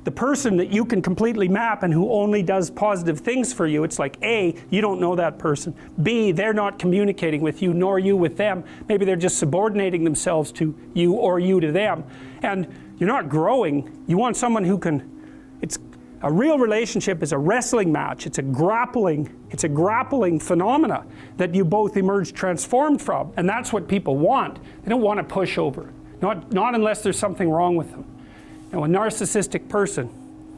The person that you can completely map and who only does positive things for you, it's like A, you don't know that person. B, they're not communicating with you, nor you with them. Maybe they're just subordinating themselves to you or you to them. And you're not growing. You want someone who can, a real relationship is a wrestling match. It's a grappling phenomena that you both emerge transformed from. And that's what people want. They don't want a pushover. Not unless there's something wrong with them. A narcissistic person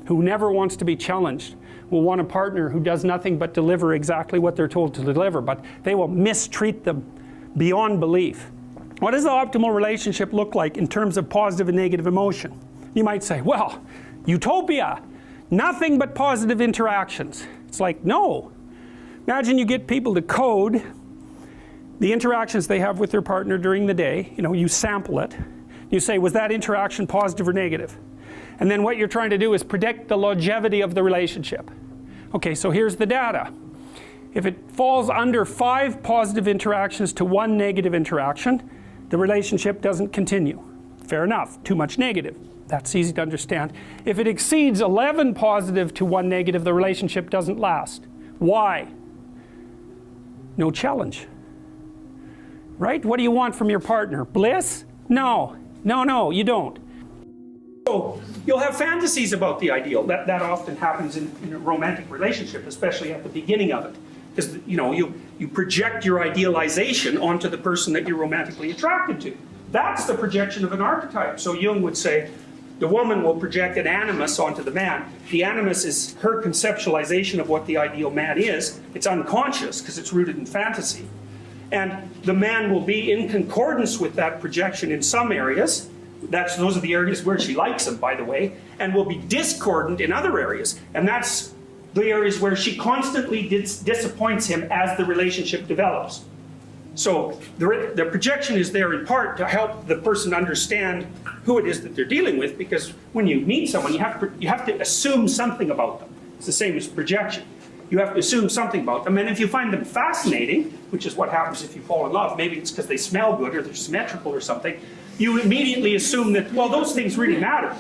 who never wants to be challenged will want a partner who does nothing but deliver exactly what they're told to deliver, but they will mistreat them beyond belief. What does the optimal relationship look like in terms of positive and negative emotion? You might say, well, utopia, nothing but positive interactions. It's like, no. Imagine you get people to code the interactions they have with their partner during the day. You sample it. You say, was that interaction positive or negative? And then what you're trying to do is predict the longevity of the relationship. Okay, so here's the data. If it falls under 5 positive interactions to 1 negative interaction, the relationship doesn't continue. Fair enough, too much negative. That's easy to understand. If it exceeds 11 positive to 1 negative, the relationship doesn't last. Why? No challenge. Right? What do you want from your partner? Bliss? No. No, you don't. So you'll have fantasies about the ideal. That often happens in a romantic relationship, especially at the beginning of it. Because you project your idealization onto the person that you're romantically attracted to. That's the projection of an archetype. So Jung would say, the woman will project an animus onto the man. The animus is her conceptualization of what the ideal man is. It's unconscious because it's rooted in fantasy. And the man will be in concordance with that projection in some areas. Those are the areas where she likes him, by the way, and will be discordant in other areas. And that's the areas where she constantly disappoints him as the relationship develops. So the projection is there in part to help the person understand who it is that they're dealing with, because when you meet someone, you have to assume something about them. It's the same as projection. You have to assume something about them, and if you find them fascinating, which is what happens if you fall in love, maybe it's because they smell good or they're symmetrical or something, you immediately assume that, well, those things really matter.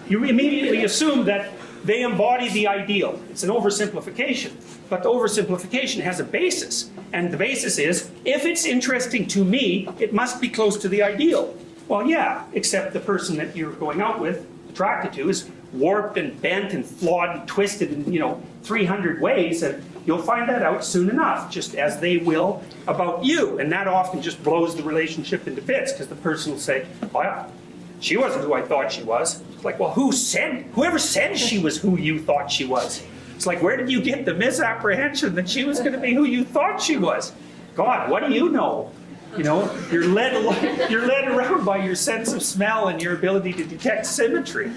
You immediately assume that they embody the ideal. It's an oversimplification, but the oversimplification has a basis, and the basis is, if it's interesting to me, it must be close to the ideal. Well, yeah, except the person that you're going out with, attracted to, is warped and bent and flawed and twisted in 300 ways, and you'll find that out soon enough, just as they will about you. And that often just blows the relationship into bits, because the person will say, oh yeah, she wasn't who I thought she was. It's like, well, whoever said she was who you thought she was? It's like, where did you get the misapprehension that she was going to be who you thought she was? God, what do you know? You're led around by your sense of smell and your ability to detect symmetry.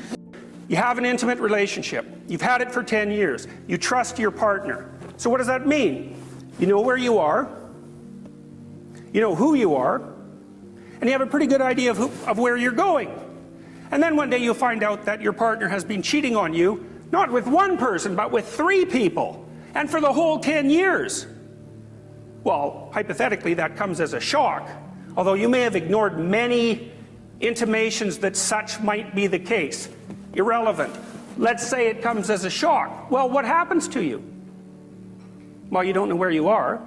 You have an intimate relationship. You've had it for 10 years. You trust your partner. So what does that mean? You know where you are. You know who you are. And you have a pretty good idea of where you're going. And then one day you'll find out that your partner has been cheating on you, not with one person, but with 3 people. And for the whole 10 years. Well, hypothetically, that comes as a shock. Although you may have ignored many intimations that such might be the case. Irrelevant. Let's say it comes as a shock. Well, what happens to you? Well, you don't know where you are.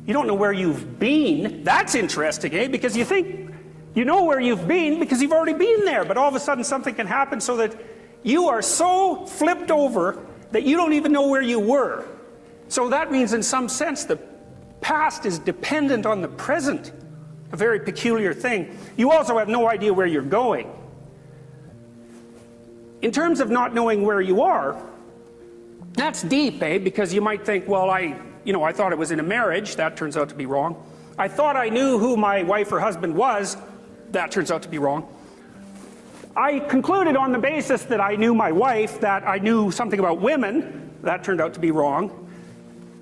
You don't know where you've been. That's interesting, eh? Because you think you know where you've been because you've already been there, but all of a sudden something can happen so that you are so flipped over that you don't even know where you were. So that means, in some sense, the past is dependent on the present. A very peculiar thing. You also have no idea where you're going. In terms of not knowing where you are, that's deep, eh? Because you might think, well, I thought it was in a marriage. That turns out to be wrong. I thought I knew who my wife or husband was. That turns out to be wrong. I concluded on the basis that I knew my wife, that I knew something about women. That turned out to be wrong.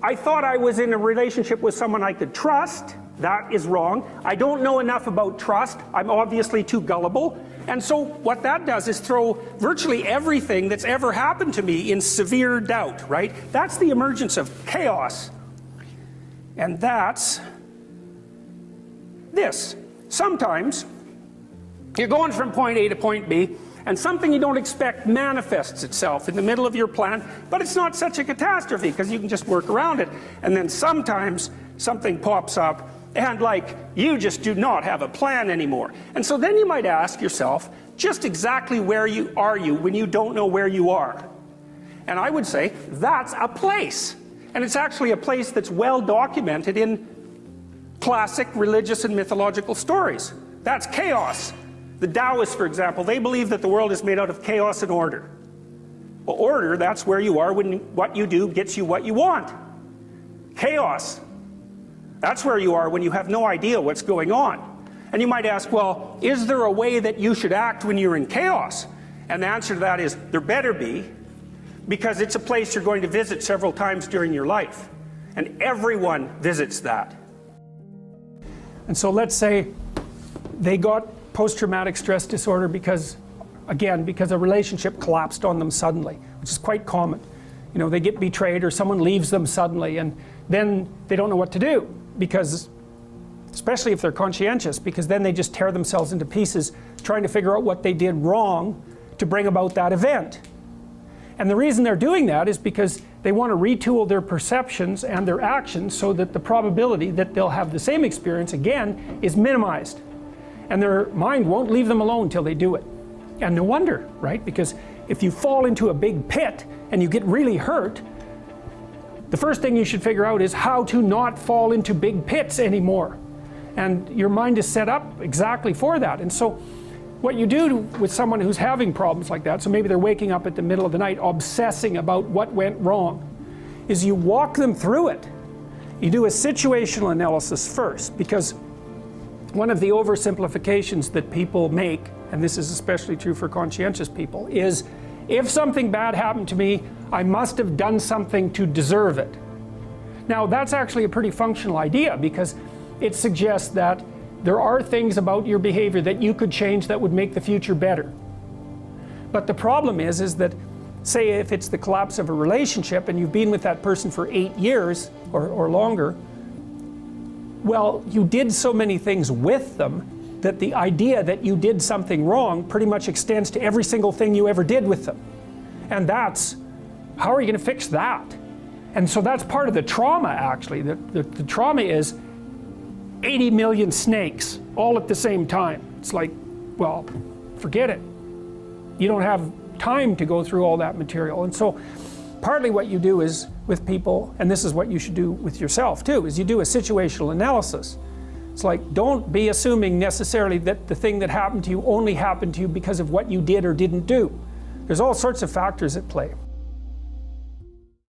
I thought I was in a relationship with someone I could trust. That is wrong. I don't know enough about trust. I'm obviously too gullible. And so what that does is throw virtually everything that's ever happened to me in severe doubt, right? That's the emergence of chaos. And that's this. Sometimes you're going from point A to point B, And something you don't expect manifests itself in the middle of your plan, but it's not such a catastrophe because you can just work around it. And then sometimes something pops up and like you just do not have a plan anymore. And so then you might ask yourself, just exactly where are you when you don't know where you are? And I would say that's a place. And it's actually a place that's well documented in classic religious and mythological stories. That's chaos. The Taoists, for example, they believe that the world is made out of chaos and order. Well, order, that's where you are when what you do gets you what you want. Chaos, that's where you are when you have no idea what's going on. And you might ask, well, is there a way that you should act when you're in chaos? And the answer to that is, there better be, because it's a place you're going to visit several times during your life. And everyone visits that. And so let's say they got post-traumatic stress disorder because a relationship collapsed on them suddenly, which is quite common. You know, they get betrayed or someone leaves them suddenly, and then they don't know what to do, because, especially if they're conscientious, because then they just tear themselves into pieces trying to figure out what they did wrong to bring about that event. And the reason they're doing that is because they want to retool their perceptions and their actions so that the probability that they'll have the same experience again is minimized. And their mind won't leave them alone till they do it. And no wonder, right? Because if you fall into a big pit and you get really hurt, the first thing you should figure out is how to not fall into big pits anymore. And your mind is set up exactly for that. And so what you do with someone who's having problems like that, so maybe they're waking up at the middle of the night obsessing about what went wrong, is you walk them through it. You do a situational analysis first, because one of the oversimplifications that people make, and this is especially true for conscientious people, is if something bad happened to me, I must have done something to deserve it. Now that's actually a pretty functional idea, because it suggests that there are things about your behavior that you could change that would make the future better. But the problem is that, say if it's the collapse of a relationship and you've been with that person for 8 years or longer, well, you did so many things with them that the idea that you did something wrong pretty much extends to every single thing you ever did with them. And that's, how are you going to fix that? And so that's part of the trauma, actually. The trauma is 80 million snakes all at the same time. It's like, well, forget it. You don't have time to go through all that material. And so partly what you do is with people, and this is what you should do with yourself too, is you do a situational analysis. It's like, don't be assuming necessarily that the thing that happened to you only happened to you because of what you did or didn't do. There's all sorts of factors at play.